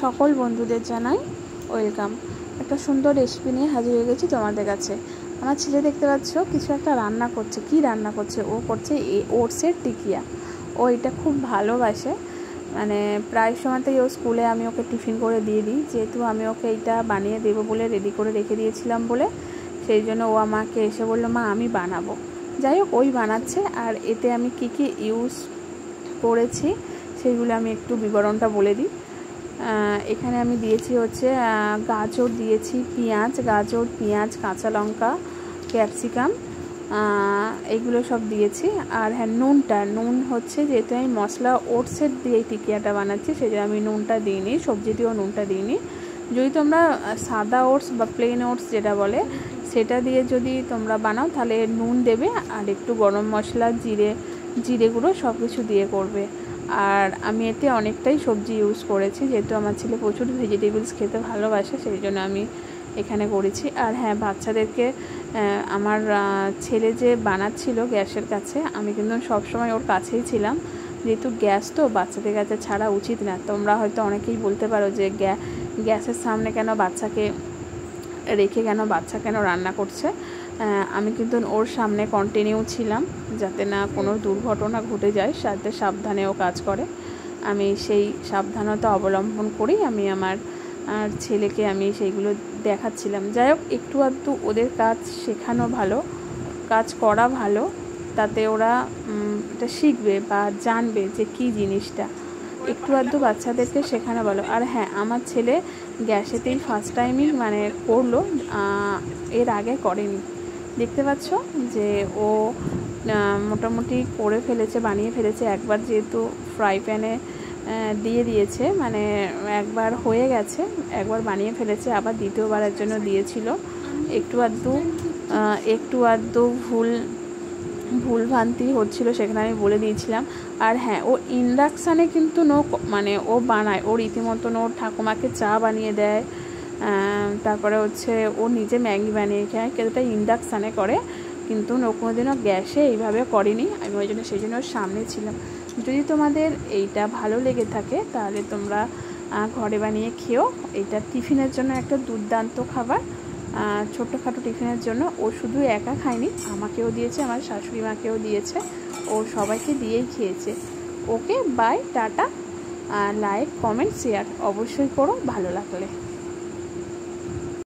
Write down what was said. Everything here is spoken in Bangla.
সকল বন্ধুদের জানাই ওয়েলকাম। একটা সুন্দর রেসিপি নিয়ে হাজির হয়ে গেছি তোমাদের কাছে। আমার ছেলে দেখতে পাচ্ছ কিছু একটা রান্না করছে। কি রান্না করছে? ও করছে ওটসের টিকিয়া। ও এটা খুব ভালোবাসে, মানে প্রায় সময়তেই ও স্কুলে আমি ওকে টিফিন করে দিয়ে দিই, যেহেতু আমি ওকে এইটা বানিয়ে দেবো বলে রেডি করে রেখে দিয়েছিলাম বলে, সেই জন্য ও আমাকে এসে বললো মা আমি বানাবো। যাই হোক ওই বানাচ্ছে। আর এতে আমি কি কি ইউজ করেছি সেইগুলো আমি একটু বিবরণটা বলে দিই। এখানে আমি দিয়েছি হচ্ছে গাজর দিয়েছি, গাজর পেঁয়াজ কাঁচা লঙ্কা ক্যাপসিকাম, এইগুলো সব দিয়েছি। আর হ্যাঁ নুন হচ্ছে, যেহেতু আমি মশলা ওটসের দিয়ে টিকিয়াটা বানাচ্ছি সেই জন্য আমি নুনটা দিইনি, সবজি দিয়েও নুনটা দিইনি। যদি তোমরা সাদা ওটস বা প্লেন ওটস যেটা বলে সেটা দিয়ে যদি তোমরা বানাও তাহলে নুন দেবে, আর একটু গরম মশলা জিরে গুঁড়ো সব কিছু দিয়ে করবে। আর আমি এতে অনেকটাই সবজি ইউজ করেছি, যেহেতু আমার ছেলে প্রচুর ভেজিটেবলস খেতে ভালোবাসে সেই জন্য আমি এখানে করেছি। আর হ্যাঁ, বাচ্চাদেরকে আমার ছেলে যে বানাচ্ছিল গ্যাসের কাছে, আমি কিন্তু সবসময় ওর কাছেই ছিলাম, যেহেতু গ্যাস তো বাচ্চাদের কাছে ছাড়া উচিত না। তোমরা হয়তো অনেকেই বলতে পারো যে গ্যাসের সামনে কেন বাচ্চাকে রেখে বাচ্চা কেন রান্না করছে। আমি কিন্তু ওর সামনে কন্টিনিউ ছিলাম, যাতে না কোনো দুর্ঘটনা ঘটে যায়, সাথে সাবধানে ও কাজ করে। আমি সেই সাবধানতা অবলম্বন করেই আমি আমার ছেলেকে আমি সেইগুলো দেখাচ্ছিলাম। যাই হোক, একটু আধটু ওদের কাজ শেখানো ভালো, কাজ করা ভালো, তাতে ওরা এটা শিখবে বা জানবে যে কী জিনিসটা। একটু আধটু বাচ্চাদেরকে শেখানো ভালো। আর হ্যাঁ, আমার ছেলে গ্যাসেতেই ফার্স্ট টাইমই করলো, এর আগে করেনি। দেখতে পাচ্ছ যে ও মোটামুটি করে ফেলেছে, বানিয়ে ফেলেছে। একবার যেহেতু ফ্রাই প্যানে দিয়ে দিয়েছে, একবার হয়ে গেছে, একবার বানিয়ে ফেলেছে, আবার দ্বিতীয়বারের জন্য দিয়েছিল। একটু আধটু ভুলভ্রান্তি হচ্ছিল, সেখানে আমি বলে দিয়েছিলাম। আর হ্যাঁ, ও ইন্ডাকশানে কিন্তু ও বানায়, ও রীতিমতন ওর ঠাকুমাকে চা বানিয়ে দেয়, তারপরে হচ্ছে ও নিজে ম্যাগি বানিয়ে খায়, কিন্তু ইন্ডাকশানে করে, কিন্তু ও কোনোদিনও গ্যাসে এইভাবে করেনি। আমি ওই জন্য সেই জন্য ওর সামনে ছিলাম। যদি তোমাদের এইটা ভালো লেগে থাকে তাহলে তোমরা ঘরে বানিয়ে খেও। এইটা টিফিনের জন্য একটা দুর্দান্ত খাবার, ছোট্টখাটো টিফিনের জন্য। ও শুধু একা খায়নি, আমাকেও দিয়েছে, আমার শাশুড়ি মাকেও দিয়েছে, ও সবাইকে দিয়েই খেয়েছে। Okay bye, tata. Like comment share অবশ্যই করো ভালো লাগলে।